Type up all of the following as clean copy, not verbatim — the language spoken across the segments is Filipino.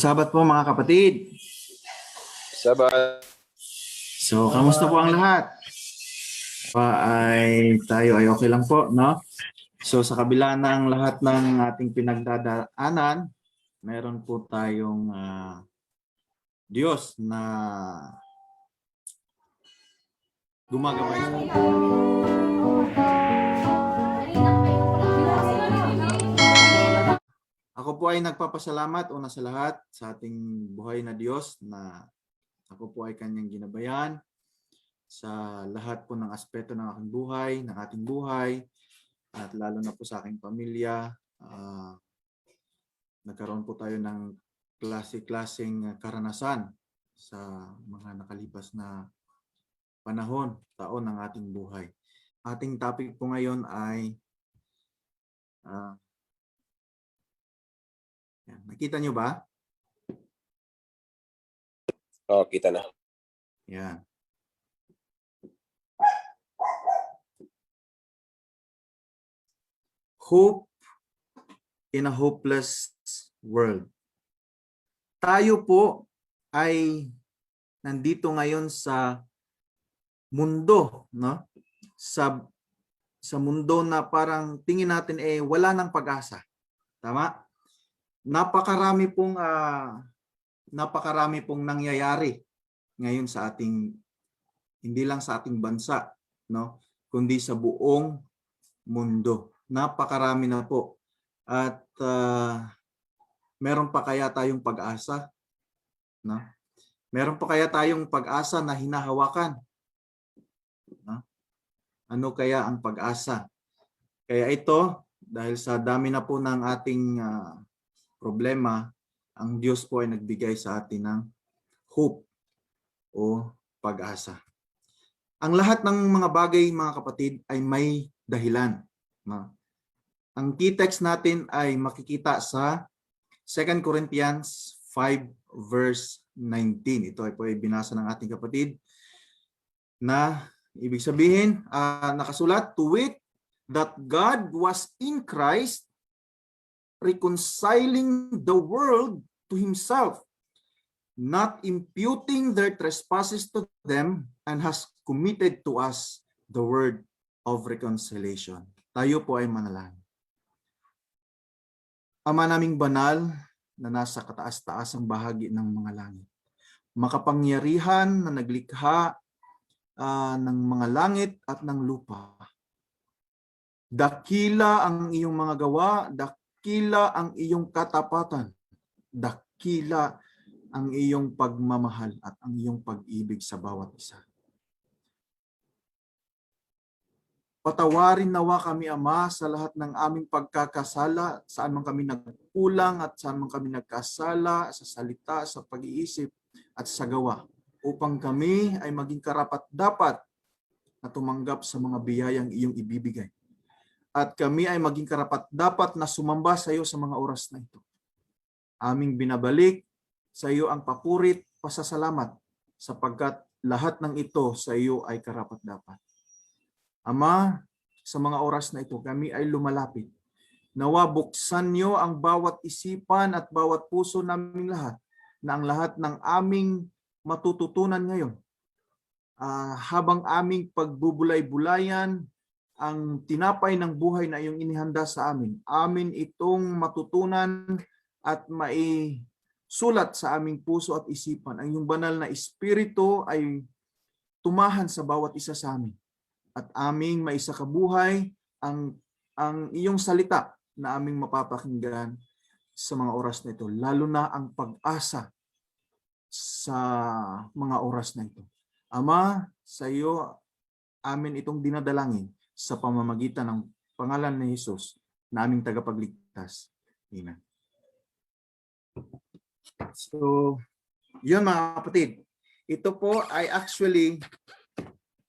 Sabat po mga kapatid. Sabat. So, kamusta po ang lahat? Tayo ay okay lang po, no? So, sa kabila ng lahat ng ating pinagdadaanan, meron po tayong Diyos na gumagabay sa atin. Ako po ay nagpapasalamat una sa lahat sa ating buhay na Diyos na ako po ay kanyang ginabayan sa lahat po ng aspeto ng aking buhay, ng ating buhay, at lalo na po sa aking pamilya. Nagkaroon po tayo ng klase-klaseng karanasan sa mga nakalipas na panahon, taon ng ating buhay. Ating topic po ngayon ay nakita nyo ba? Oo, kita na. Yan. Hope in a hopeless world. Tayo po ay nandito ngayon sa mundo, no? Sa mundo na parang tingin natin wala nang pag-asa. Tama? Napakarami pong nangyayari ngayon sa ating, hindi lang sa ating bansa, no, kundi sa buong mundo. Napakarami na po. At meron pa kaya tayong pag-asa, no? Meron pa kaya tayong pag-asa na hinahawakan, no? Ano kaya ang pag-asa? Kaya ito, dahil sa dami na po ng ating problema, ang Diyos po ay nagbigay sa atin ng hope o pag-asa. Ang lahat ng mga bagay, mga kapatid, ay may dahilan. Ang key text natin ay makikita sa 2 Corinthians 5 verse 19. Ito ay po ay binasa ng ating kapatid na ibig sabihin, nakasulat, to wit, that God was in Christ reconciling the world to Himself, not imputing their trespasses to them, and has committed to us the word of reconciliation. Tayo po ay manalangin. Ama naming banal na nasa kataas-taas ang bahagi ng mga langit, makapangyarihan na naglikha ng mga langit at ng lupa. Dakila ang iyong mga gawa, dakila ang iyong katapatan, dakila ang iyong pagmamahal at ang iyong pag-ibig sa bawat isa. Patawarin nawa kami, Ama, sa lahat ng aming pagkakasala, saan man kami nagkulang at saan man kami nagkasala, sa salita, sa pag-iisip at sa gawa, upang kami ay maging karapat-dapat na tumanggap sa mga biyayang iyong ibibigay. At kami ay maging karapat-dapat na sumamba sa iyo sa mga oras na ito. Aming binabalik sa iyo ang papurit, pasasalamat, sapagkat lahat ng ito sa iyo ay karapat-dapat. Ama, sa mga oras na ito, kami ay lumalapit. Nawa buksan niyo ang bawat isipan at bawat puso naming lahat, na ang lahat ng aming matututunan ngayon, habang aming pagbubulay-bulayan ang tinapay ng buhay na iyong inihanda sa amin, amin itong matutunan at maisulat sa aming puso at isipan. Ang iyong banal na espiritu ay tumahan sa bawat isa sa amin at aming maisakabuhay ang iyong salita na aming mapapakinggan sa mga oras na ito, lalo na ang pag-asa sa mga oras na ito. Ama, sa iyo amin itong dinadalangin sa pamamagitan ng pangalan ni Jesus na aming tagapagligtas. Amen. So, yun mga kapatid. Ito po ay actually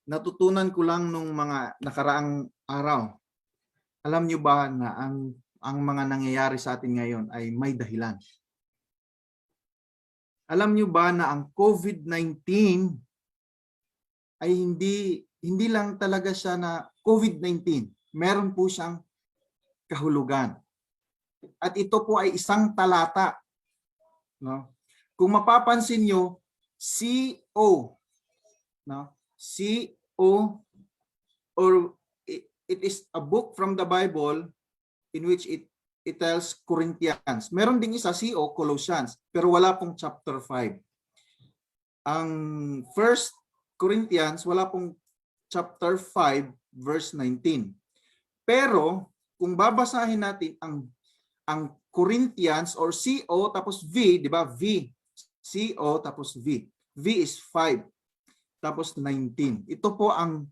natutunan ko lang nung mga nakaraang araw. Alam nyo ba na ang mga nangyayari sa atin ngayon ay may dahilan? Alam nyo ba na ang COVID-19 ay hindi lang talaga siya na COVID-19. Meron po siyang kahulugan. At ito po ay isang talata no? Kung mapapansin nyo, CO, no? CO, or it is a book from the Bible in which it tells Corinthians. Meron ding isa, CO, Colossians, pero wala pong chapter 5. Ang First Corinthians, wala pong chapter 5, verse 19. Pero, kung babasahin natin ang Corinthians or CO tapos V, di ba? V. CO tapos V. V is 5. Tapos 19. Ito po ang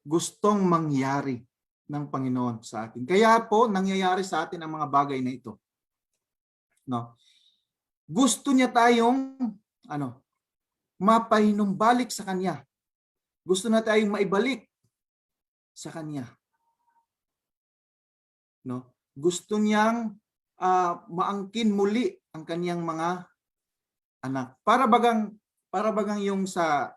gustong mangyari ng Panginoon sa atin. Kaya po nangyayari sa atin ang mga bagay na ito. No? Gusto niya tayong mapahinumbalik sa kanya. Gusto na tayong maibalik sa kanya. No? Gusto niyang maangkin muli ang kaniyang mga anak. Para bagang yung sa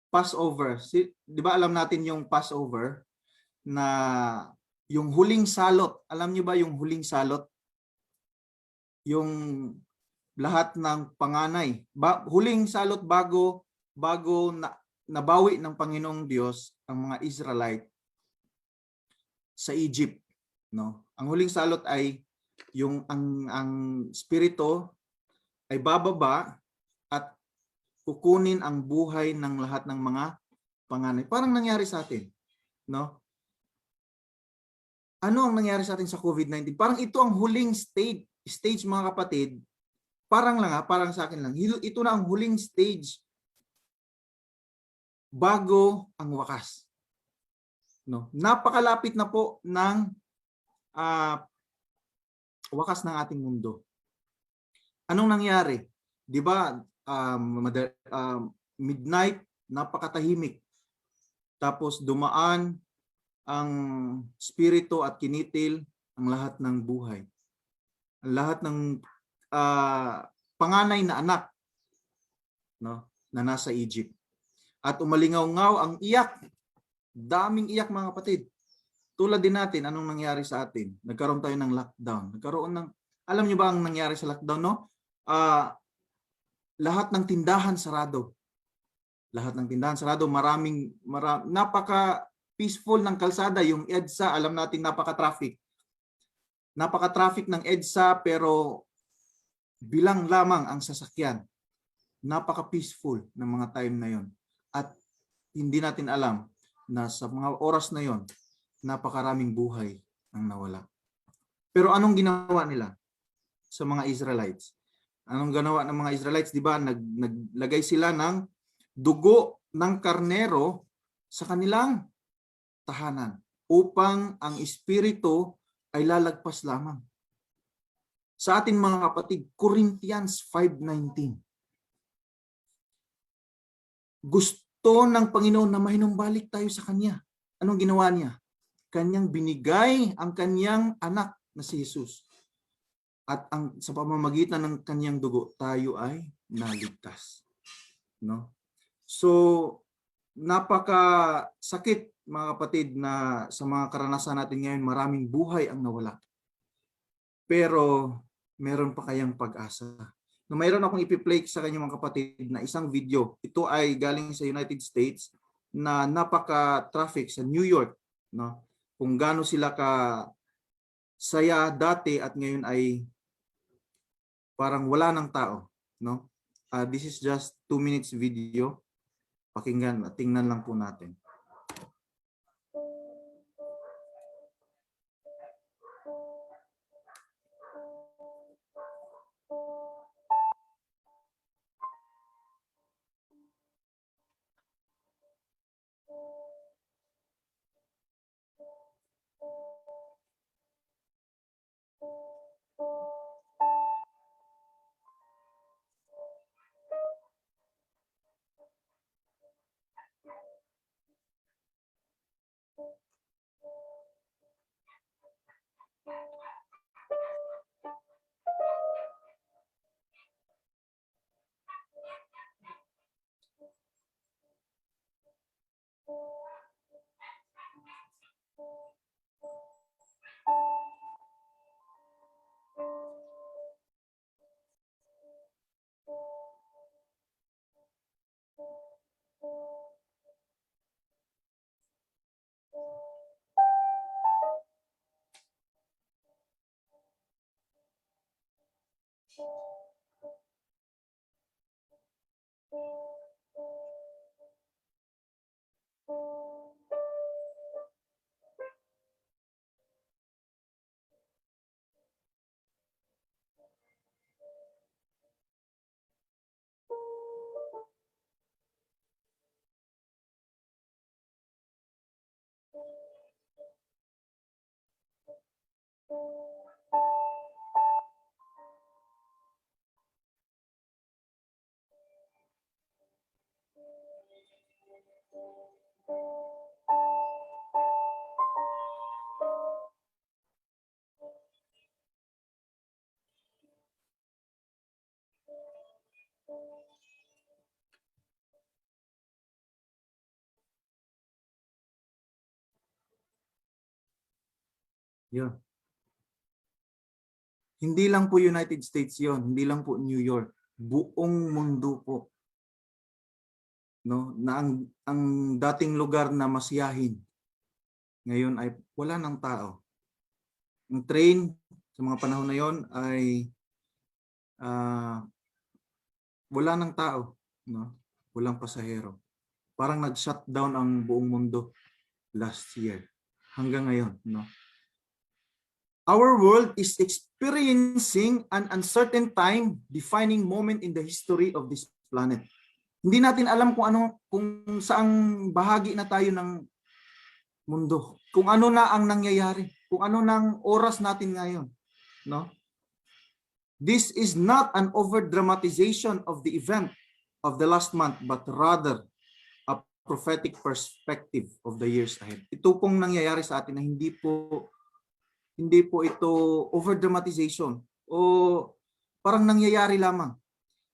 Passover. Di ba alam natin yung Passover na yung huling salot. Alam niyo ba yung huling salot? Yung lahat ng panganay. Huling salot bago nabawi ng Panginoong Diyos ang mga Israelite sa Egypt, no? Ang huling salot ay yung ang spirito ay bababa at kukunin ang buhay ng lahat ng mga panganay. Parang nangyari sa atin, no? Ano ang nangyari sa atin sa COVID-19? Parang ito ang huling stage mga kapatid. Parang sa akin lang. Ito na ang huling stage bago ang wakas. No? Napakalapit na po ng wakas ng ating mundo. Anong nangyari? 'Di ba? Midnight, napakatahimik. Tapos dumaan ang spirito at kinitil ang lahat ng buhay. Ang lahat ng panganay na anak, no, na nasa Egypt. At umalingaw-ngaw ang iyak. Daming iyak mga kapatid. Tulad din natin, anong nangyari sa atin? Nagkaroon tayo ng lockdown. Alam niyo ba ang nangyari sa lockdown, no? Lahat ng tindahan sarado. Lahat ng tindahan sarado. Napaka peaceful ng kalsada. Yung EDSA, alam natin napaka-traffic. Napaka-traffic ng EDSA pero bilang lamang ang sasakyan. Napaka-peaceful ng mga time na yon. At hindi natin alam na sa mga oras na yon, napakaraming buhay ang nawala. Pero anong ginawa nila sa mga Israelites? Anong ginawa ng mga Israelites? Di ba? Naglagay sila ng dugo ng karnero sa kanilang tahanan upang ang espiritu ay lalagpas lamang. Sa atin mga kapatid, Corinthians 5:19. Gusto ng Panginoon na mahinumbalik tayo sa Kanya. Anong ginawa niya? Kanyang binigay ang Kanyang anak na si Jesus. At sa pamamagitan ng Kanyang dugo, tayo ay naligtas. No? So, napakasakit mga kapatid na sa mga karanasan natin ngayon, maraming buhay ang nawala. Pero meron pa kayang pag-asa. No, mayroon akong ipi-play sa kanyang mga kapatid na isang video. Ito ay galing sa United States na napaka-traffic sa New York, no? Kung gaano sila ka saya dati at ngayon ay parang wala ng tao, no? This is just 2 minutes video. Pakinggan, tingnan lang po natin. Yun. Hindi lang po United States yon, hindi lang po New York, buong mundo po. No, na ang dating lugar na masiyahin ngayon ay wala ng tao. Ang train sa mga panahon na yon ay wala ng tao, no? Walang pasahero. Parang nag-shutdown ang buong mundo last year hanggang ngayon, no? Our world is experiencing an uncertain time, defining moment in the history of this planet. Hindi natin alam kung saang bahagi na tayo ng mundo, kung ano na ang nangyayari, kung ano nang oras natin ngayon, no? This is not an over-dramatization of the event of the last month, but rather a prophetic perspective of the years ahead. Ito pong nangyayari sa atin na hindi po ito over-dramatization o parang nangyayari lamang.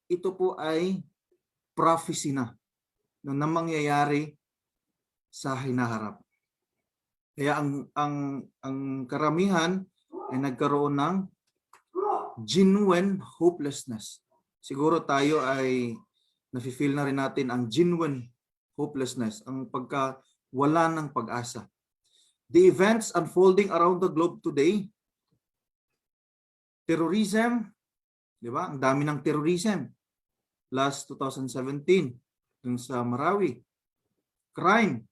Ito po ay prophecy na mangyayari sa hinaharap. Kaya ang karamihan ay nagkaroon ng genuine hopelessness. Siguro tayo ay nafe-feel na rin natin ang genuine hopelessness, ang pagkawala ng pag-asa. The events unfolding around the globe today, terrorism, di ba? Ang dami ng terrorism. Last 2017, dun sa Marawi. Crime,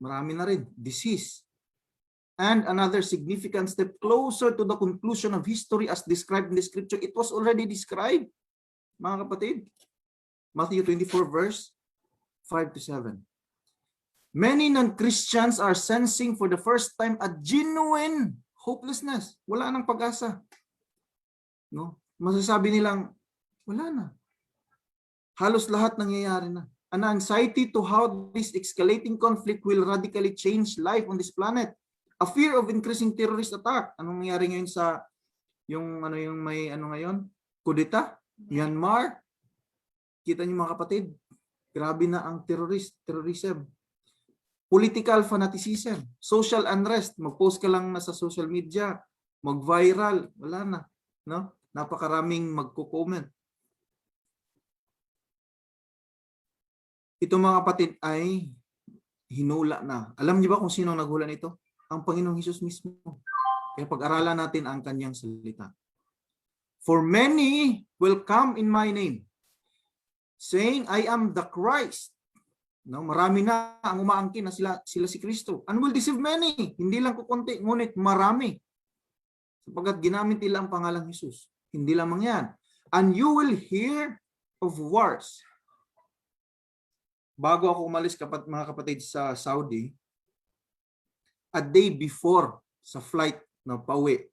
marami na rin. Disease. And another significant step closer to the conclusion of history as described in the scripture. It was already described, mga kapatid. Matthew 24 verse 5 to 7. Many non-Christians are sensing for the first time a genuine hopelessness. Wala nang pag-asa. No? Masasabi nilang, wala na. Halos lahat nangyayari na. An anxiety to how this escalating conflict will radically change life on this planet. A fear of increasing terrorist attack. Anong nangyari ngayon sa yung ngayon? Kudeta? Myanmar? Kita niyo mga kapatid, grabe na ang terrorism. Political fanaticism, social unrest, mag-post ka lang na sa social media, mag-viral, wala na, no? Napakaraming magko-comment. Ito mga kapatid ay hinula na. Alam niyo ba kung sino naghula nito? Ang Panginoong Hesus mismo. Kaya pag-aralan natin ang kanyang salita. For many will come in my name, saying, I am the Christ. No, marami na ang umaangkin na sila si Kristo. And will deceive many. Hindi lang kukunti, ngunit marami. Sapagkat ginamit nila ang pangalang Hesus. Hindi lamang yan. And you will hear of wars. Bago ako umalis mga kapatid sa Saudi, a day before sa flight na pauwi,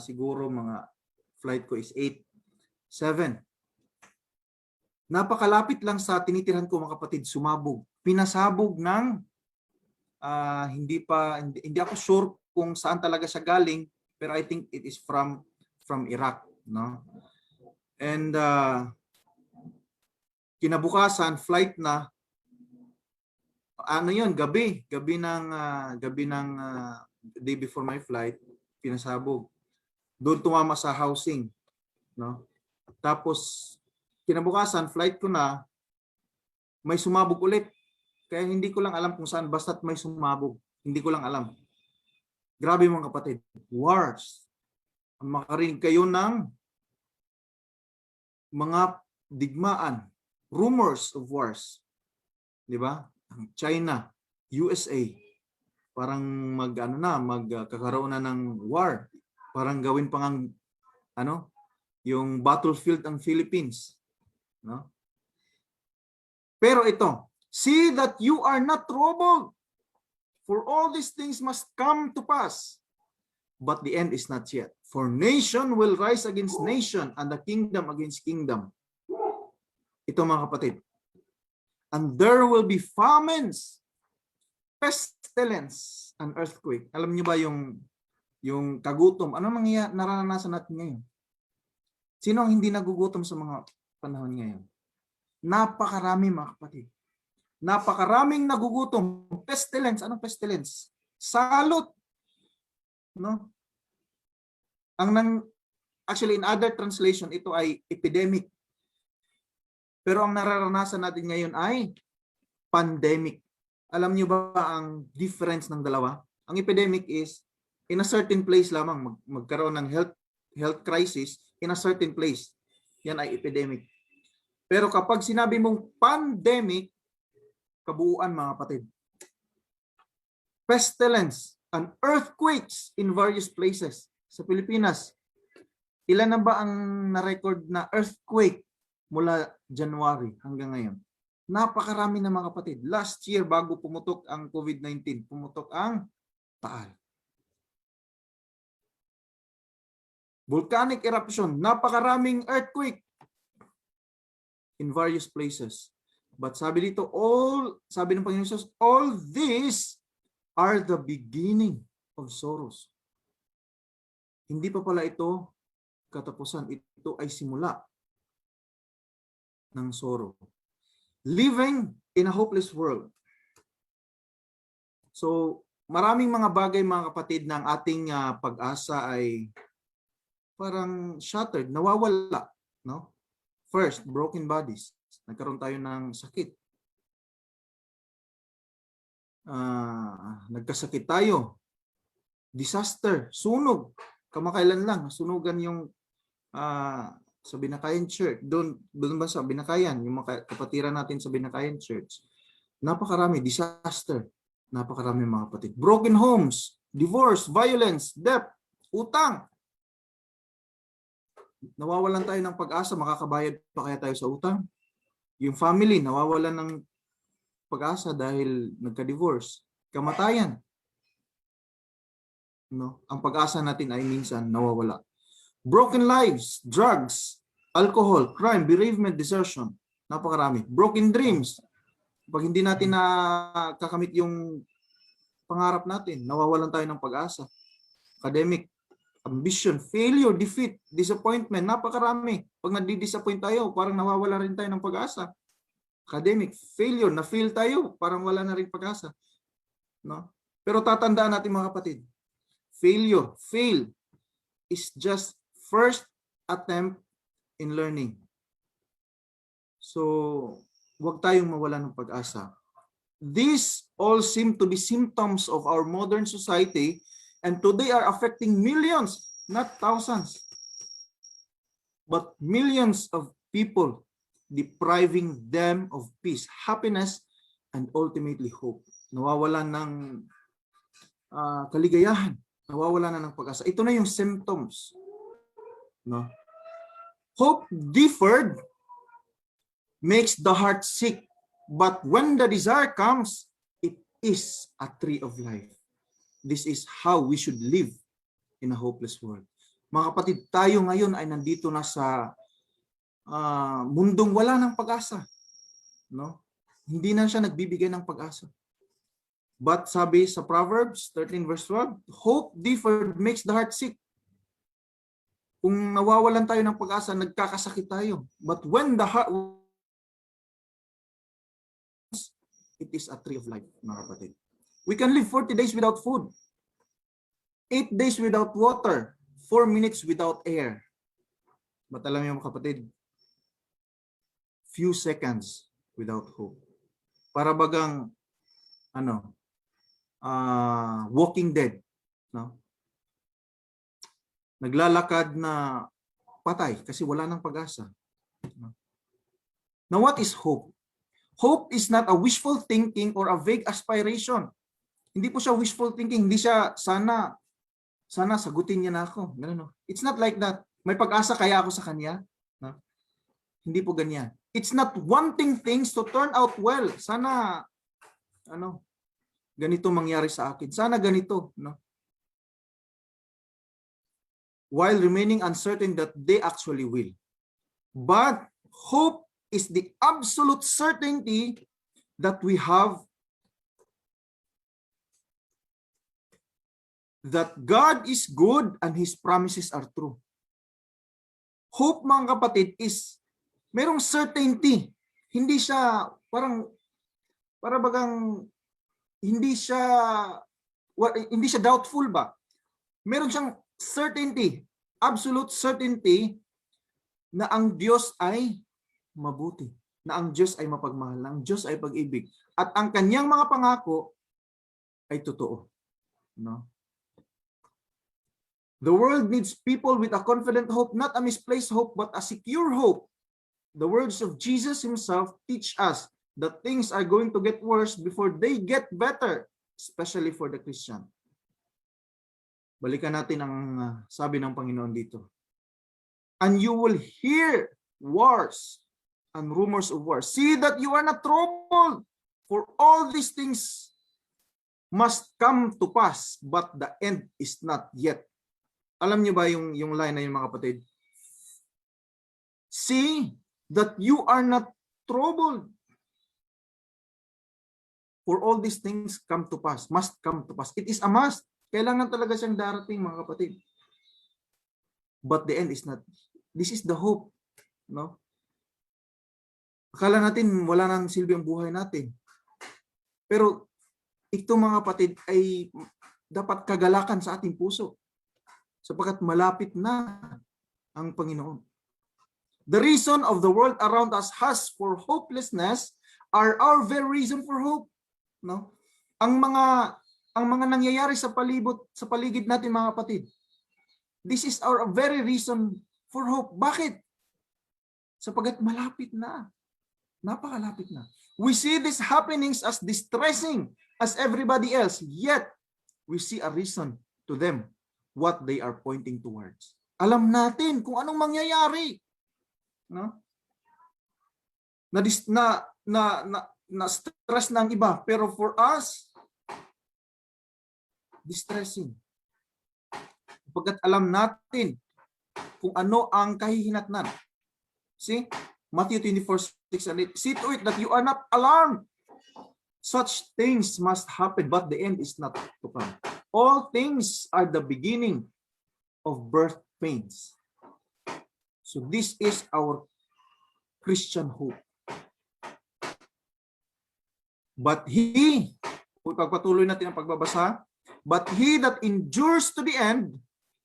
siguro mga flight ko is 8-7. Napakalapit lang sa tinitirhan ko mga kapatid, sumabog. Pinasabog ng hindi ako sure kung saan talaga siya galing, pero I think it is from Iraq, no? And kinabukasan flight na gabi ng day before my flight, pinasabog. Doon tumama sa housing, no? Tapos kinabukasan flight ko na, may sumabog ulit. Kaya hindi ko lang alam kung saan, basta't may sumabog. Hindi ko lang alam. Grabe mga kapatid. Wars. Makarinig kayo ng mga digmaan. Rumors of wars. Di ba? China, USA. Parang magkakaroon na ng war. Parang gawin pang yung battlefield ang Philippines. No? Pero ito, see that you are not troubled, for all these things must come to pass. But the end is not yet. For nation will rise against nation, and the kingdom against kingdom. Ito mga kapatid. And there will be famines, pestilence, and earthquake. Alam niyo ba yung kagutom? Ano nararanasan natin ngayon? Sino ang hindi nagugutom sa mga panahon ngayon? Napakarami mga kapatid. Napakaraming nagugutom. Pestilence. Anong pestilence? Salot. No? Actually, in other translation, ito ay epidemic. Pero ang nararanasan natin ngayon ay pandemic. Alam niyo ba ang difference ng dalawa? Ang epidemic is in a certain place lamang magkaroon ng health crisis in a certain place. Yan ay epidemic. Pero kapag sinabi mong pandemic, kabuuan mga kapatid. Pestilence and earthquakes in various places. Sa Pilipinas, ilan na ba ang na-record na earthquake mula January hanggang ngayon? Napakarami na mga kapatid. Last year, bago pumutok ang COVID-19, pumutok ang Taal. Volcanic eruption, napakaraming earthquake in various places. But sabi dito, sabi ng Panginoon Jesus, all these are the beginning of sorrows. Hindi pa pala ito katapusan. Ito ay simula ng sorrow. Living in a hopeless world. So, maraming mga bagay mga kapatid ng ating pag-asa ay parang shattered, nawawala, no? First, broken bodies. Nagkaroon tayo ng sakit. Nagkasakit tayo. Disaster, sunog. Kamakailan lang, sunugan yung sa Binakayan Church. Doon ba sa Binakayan, yung mga kapatiran natin sa Binakayan Church. Napakarami, disaster. Napakarami mga kapatid. Broken homes, divorce, violence, debt, utang. Nawawalan tayo ng pag-asa, makakabayad pa kaya tayo sa utang? Yung family, nawawalan ng pag-asa dahil nagka-divorce. Kamatayan. No? Ang pag-asa natin ay minsan nawawala. Broken lives, drugs, alcohol, crime, bereavement, desertion. Napakarami. Broken dreams. Pag hindi natin nakakamit yung pangarap natin, nawawalan tayo ng pag-asa. Academic, ambition, failure, defeat, disappointment, napakarami. Pag nadi-disappoint tayo, parang nawawala rin tayo ng pag-asa. Academic, failure, na-fail tayo, parang wala na rin pag-asa. No? Pero tatandaan natin mga kapatid, fail is just first attempt in learning. So, huwag tayong mawala ng pag-asa. These all seem to be symptoms of our modern society and today are affecting millions, not thousands, but millions of people, depriving them of peace, happiness, and ultimately hope. Nawawalan ng kaligayahan, nawawalan na ng pag-asa. Ito na yung symptoms. No? Hope deferred makes the heart sick, but when the desire comes, it is a tree of life. This is how we should live in a hopeless world. Mga kapatid, tayo ngayon ay nandito na sa mundong wala ng pag-asa. No? Hindi na siya nagbibigay ng pag-asa. But sabi sa Proverbs 13 verse 12, hope deferred makes the heart sick. Kung nawawalan tayo ng pag-asa, nagkakasakit tayo. But when the heart, it is a tree of life, mga kapatid. We can live 40 days without food, 8 days without water, 4 minutes without air. But alam niyo mga kapatid, few seconds without hope. Para bagang Walking Dead, no? Naglalakad na patay kasi wala nang pag-asa. Now what is hope? Hope is not a wishful thinking or a vague aspiration. Hindi po siya wishful thinking, hindi siya sana sagutin niya na ako. No. It's not like that. May pag-asa kaya ako sa kanya. No? Hindi po ganyan. It's not wanting things to turn out well. Sana ganito mangyari sa akin. Sana ganito, no? While remaining uncertain that they actually will. But hope is the absolute certainty that we have that God is good and His promises are true. Hope, mga kapatid, is merong certainty. Hindi siya bagang hindi siya doubtful ba? Meron siyang certainty, absolute certainty na ang Diyos ay mabuti, na ang Diyos ay mapagmahal, na ang Diyos ay pag-ibig, at ang kanyang mga pangako ay totoo. No? The world needs people with a confident hope, not a misplaced hope, but a secure hope. The words of Jesus himself teach us that things are going to get worse before they get better, especially for the Christian. Balikan natin ang sabi ng Panginoon dito. And you will hear wars and rumors of wars. See that you are not troubled, for all these things must come to pass, but the end is not yet. Alam niyo ba yung line na yun, mga kapatid? See that you are not troubled, for all these things come to pass, must come to pass. It is a must. Kailangan talaga siyang darating, mga kapatid. But the end is not. This is the hope. No? Akala natin wala nang silbi ang buhay natin. Pero ito, mga kapatid, ay dapat kagalakan sa ating puso. Sapagkat malapit na ang Panginoon. The reason of the world around us has for hopelessness are our very reason for hope. No? Ang mga nangyayari sa paligid natin, mga kapatid, this is our very reason for hope. Bakit? Sapagkat malapit na. Napakalapit na. We see these happenings as distressing as everybody else, yet we see a reason to them, what they are pointing towards. Alam natin kung anong mangyayari. No? Na stress ng iba, pero for us, distressing. Pagkat alam natin kung ano ang kahihinatnan. See? Matthew 24:6 and 8. See to it that you are not alarmed. Such things must happen, but the end is not to come. All things are the beginning of birth pains. So this is our Christian hope. But he, pagpatuloy natin ang pagbabasa, but he that endures to the end,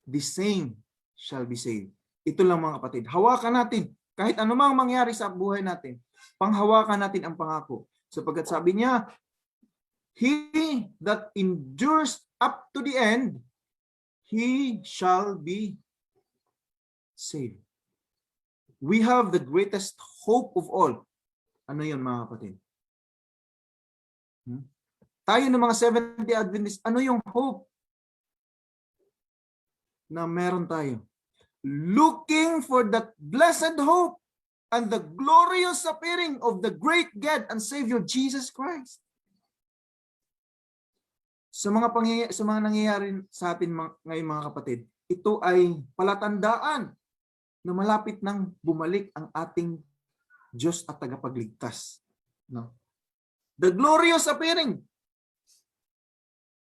the same shall be saved. Ito lang, mga kapatid. Hawakan natin. Kahit anumang mangyari sa buhay natin, panghawakan natin ang pangako. Sapagkat sabi niya, he that endures up to the end, he shall be saved. We have the greatest hope of all. Ano yun, mga kapatid? Tayo ng mga Seventh-day Adventists, ano yung hope na meron tayo? Looking for that blessed hope and the glorious appearing of the great God and Savior Jesus Christ. Sa mga nangyayari sa atin ngayon, mga kapatid, ito ay palatandaan na malapit nang bumalik ang ating Diyos at tagapagligtas. No? The glorious appearing.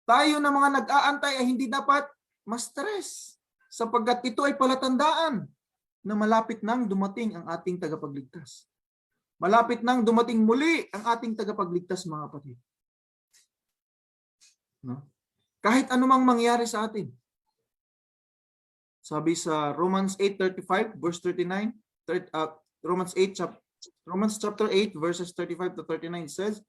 Tayo na mga nag-aantay ay hindi dapat ma-stress, sapagkat ito ay palatandaan na malapit nang dumating ang ating tagapagligtas. Malapit nang dumating muli ang ating tagapagligtas, mga kapatid. No? Kahit anumang mangyari sa atin. Sabi sa Romans 8:35 verse 39, Romans chapter 8 verses 35 to 39 says,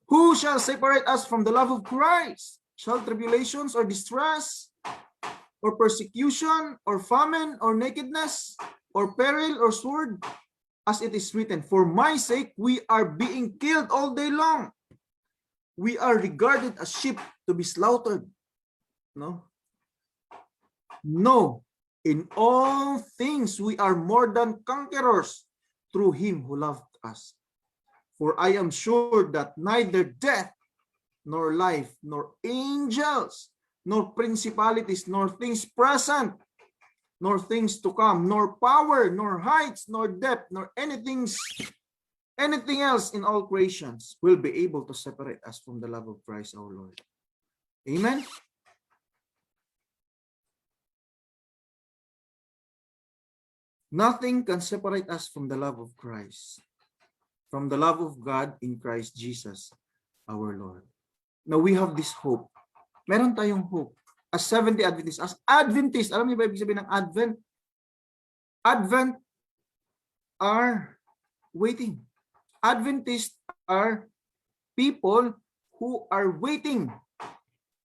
"Who shall separate us from the love of Christ? Shall tribulations or distress, or persecution, or famine, or nakedness, or peril, or sword? As it is written, for my sake we are being killed all day long. We are regarded as sheep to be slaughtered." No? No. In all things we are more than conquerors through him who loved us. For I am sure that neither death, nor life, nor angels, nor principalities, nor things present, nor things to come, nor power, nor heights, nor depth, nor anything else in all creations will be able to separate us from the love of Christ our Lord. Amen? Nothing can separate us from the love of Christ, from the love of God in Christ Jesus our Lord. Now we have this hope. Meron tayong hope. as Seventh-day Adventists, as Adventists, alam niyo ba ibig sabihin ng Advent? Advent are waiting. Adventists are people who are waiting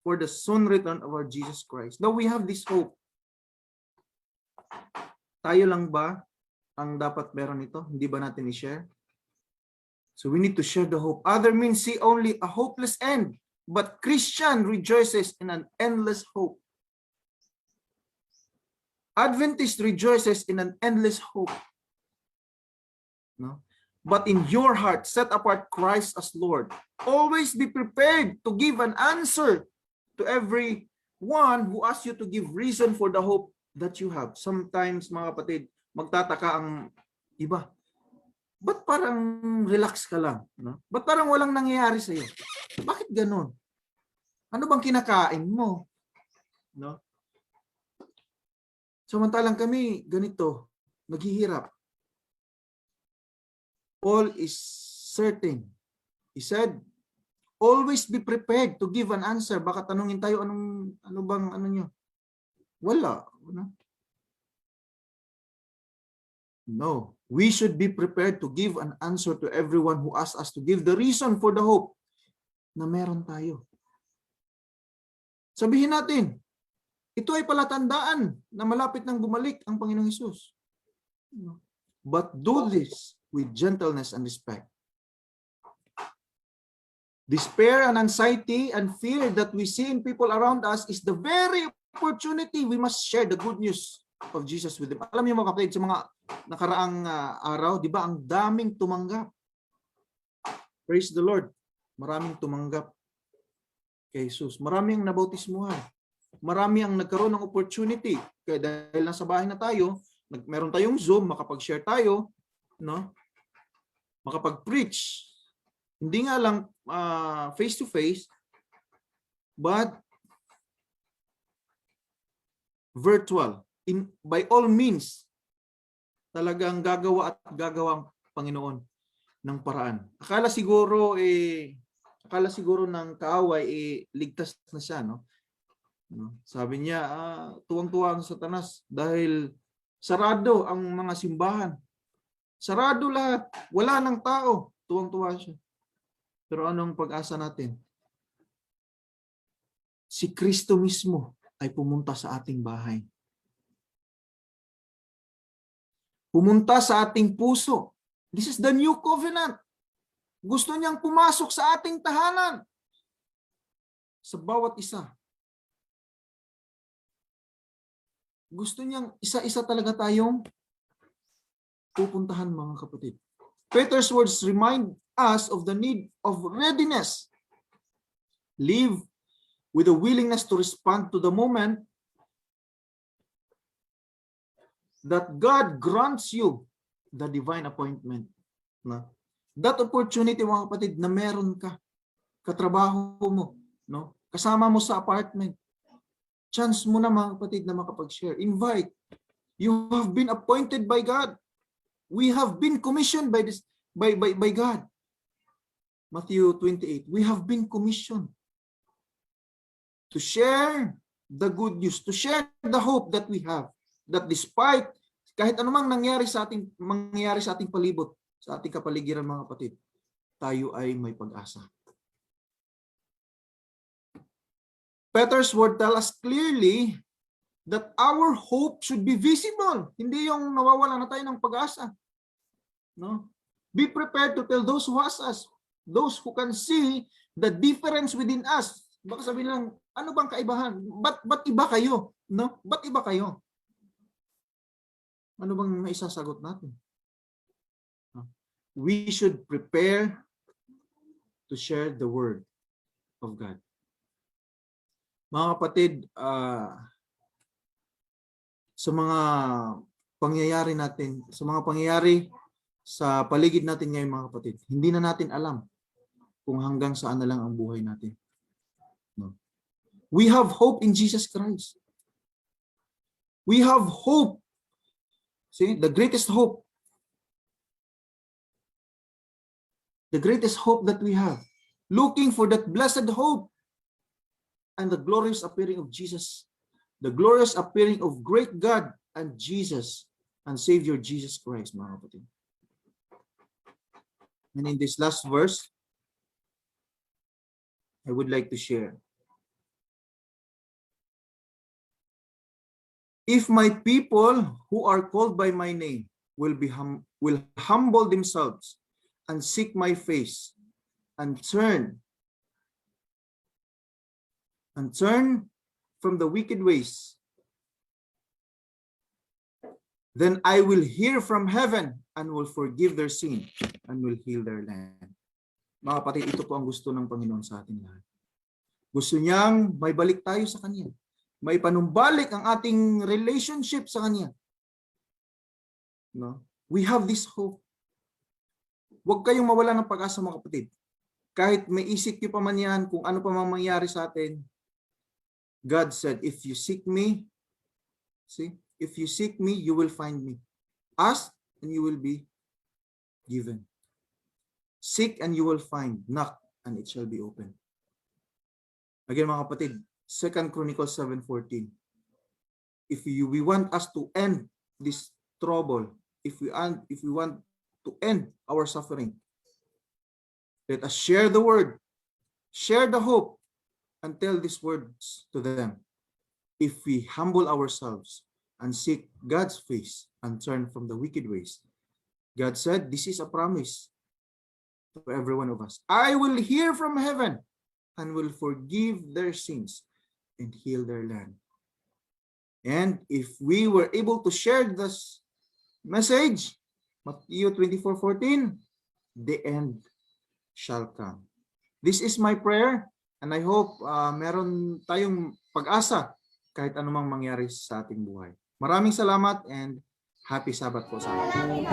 for the soon return of our Jesus Christ. Now we have this hope. Tayo lang ba ang dapat meron ito? Hindi ba natin i-share? So we need to share the hope. Other means see only a hopeless end, but Christian rejoices in an endless hope. Adventist rejoices in an endless hope. No? But in your heart, set apart Christ as Lord. Always be prepared to give an answer to every one who asks you to give reason for the hope that you have. Sometimes, mga kapatid, magtataka ang iba. Ba't parang relax ka lang? No? Ba't parang walang nangyayari sa iyo? Bakit ganun? Ano bang kinakain mo? No? Samantalang kami, ganito, naghihirap. All is certain. He said, always be prepared to give an answer. Baka tanungin tayo, ano bang ano nyo? Wala. No. We should be prepared to give an answer to everyone who asks us to give the reason for the hope na meron tayo. Sabihin natin, ito ay palatandaan na malapit nang bumalik ang Panginoong Hesus. But do this with gentleness and respect. Despair and anxiety and fear that we see in people around us is the very opportunity we must share the good news of Jesus with them. Alam niyo mga kapatid, sa mga nakaraang araw, di ba, ang daming tumanggap. Praise the Lord. Maraming tumanggap kay Jesus. Maraming nabautismuhan. Marami ang nagkaroon ng opportunity. Kaya dahil nasa bahay na tayo, meron tayong Zoom, makapag-share tayo, no? Makapag-preach. Hindi nga lang face-to-face, but virtual. By all means, talagang gagawa at gagawa ang Panginoon ng paraan. Akala siguro ng kaaway ligtas na siya, no? Sabi niya, tuwang-tuwa ang Satanas dahil sarado ang mga simbahan. Sarado lahat. Wala ng tao. Tuwang-tuwa siya. Pero anong pag-asa natin? Si Kristo mismo ay pumunta sa ating bahay. Pumunta sa ating puso. This is the new covenant. Gusto niyang pumasok sa ating tahanan. Sa bawat isa. Gusto niyang isa-isa talaga tayong pupuntahan, mga kapatid. Peter's words remind us of the need of readiness. Live with a willingness to respond to the moment that God grants you the divine appointment. That opportunity, mga kapatid, na meron ka, katrabaho mo, no? Kasama mo sa apartment. Chance mo na, mga kapatid, na makapag-share. Invite. You have been appointed by God. We have been commissioned by God. Matthew 28. We have been commissioned to share the good news, to share the hope that we have, that despite kahit anumang mangyayari sa ating palibot, sa ating kapaligiran, mga kapatid, tayo ay may pag-asa. Peter's word tell us clearly that our hope should be visible. Hindi yung nawawala na tayo ng pag-asa. No? Be prepared to tell those who ask us, those who can see the difference within us. Baka sabihin lang, ano bang kaibahan? Ba't iba kayo? No? Ba't iba kayo? Ano bang maisasagot natin? We should prepare to share the word of God. Mga kapatid, sa mga pangyayari natin, sa mga pangyayari sa paligid natin ngayon, mga kapatid, hindi na natin alam kung hanggang saan na lang ang buhay natin. No. We have hope in Jesus Christ. We have hope. See, the greatest hope. The greatest hope that we have. Looking for that blessed hope. and the glorious appearing of Jesus, the glorious appearing of great God and Jesus and Savior Jesus Christ, mga kapatid. And in this last verse, I would like to share. If my people who are called by my name will humble themselves and seek my face and turn from the wicked ways, then I will hear from heaven and will forgive their sin and will heal their land. Mga kapatid, ito po ang gusto ng Panginoon sa atin lahat. Gusto niyang may balik tayo sa Kanya. May panumbalik ang ating relationship sa Kanya. No? We have this hope. Huwag kayong mawala ng pag-asa, mga kapatid. Kahit may isip niyo pa man yan, kung ano pa mang mangyari sa atin, God said, if you seek me, if you seek me, you will find me. Ask and you will be given. Seek and you will find. Knock and it shall be open. Again, mga kapatid, 2 Chronicles 7:14. We want us to end this trouble, if we want to end our suffering, let us share the word, share the hope, and tell these words to them. If we humble ourselves and seek God's face and turn from the wicked ways, God said, this is a promise to every one of us. I will hear from heaven and will forgive their sins and heal their land. And if we were able to share this message, Matthew 24:14, the end shall come. This is my prayer, and I hope meron tayong pag-asa kahit anumang mangyari sa ating buhay. Maraming salamat and happy Sabbath po sa atin.